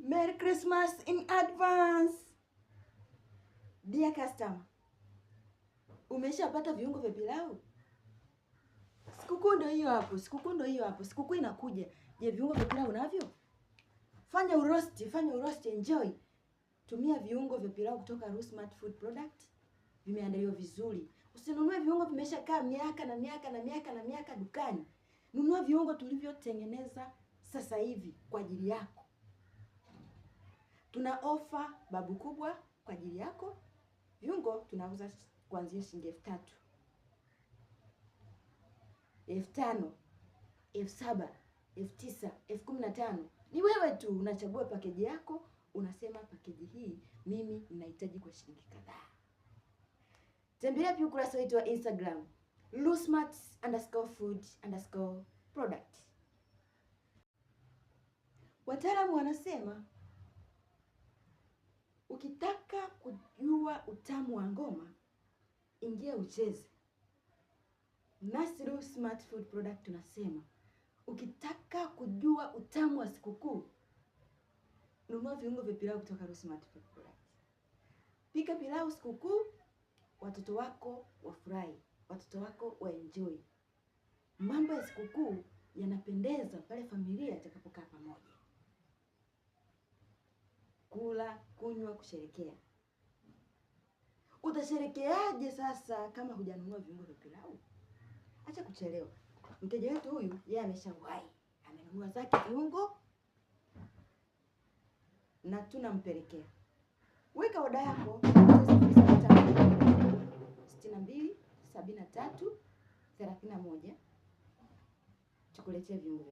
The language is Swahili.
Merry Christmas in advance. Dear customer, umeshapata viungo vya pilau? Sikukuu ndio hiyo hapo, sikukuu inakuja. Je, viungo vya pilau unavyo? Fanya uroast, enjoy. Tumia viungo vya pilau kutoka Rusmart Food Product. Vimeandaliwa vizuri. Usinunue viungo vimeshakaa miaka dukani. Nunua viungo tulivyotengeneza sasa hivi kwa ajili yako. Tuna ofa babu kubwa kwa ajili yako. Viungo tunauza kuanzia shilingi 3,000, 5,000, 7,000, 9,000, 15,000. Ni wewe tu unachagua pakeji yako, unasema pakeji hii mimi ninahitaji kwa shilingi kadhaa. Tembelea pia ukurasa wetu wa Instagram rusmart_food_product. Wataalamu wanasema ukitaka kujua utamu wa ngoma, ingia ucheze. Nasi Rusmart Food Product tunasema ukitaka kujua utamu wa sikukuu, nunua viungo vya pilau kutoka Rusmart Food Product. Pika pilau sikukuu, watoto wako wafurahi, watoto wako waenjoy. Mambo ya sikukuu yanapendeza pale familia itakapokaa pamoja. Kula, kunywa, kusherekea. Utasherekeaje sasa kama hujanunua viungo vya pilau? Acha kuchelewa. Mteja wetu huyu yeye ameshawahi, amenunua zake viungo na tunampelekea. Weka oda yako 62 73 31 tukuletee viungo.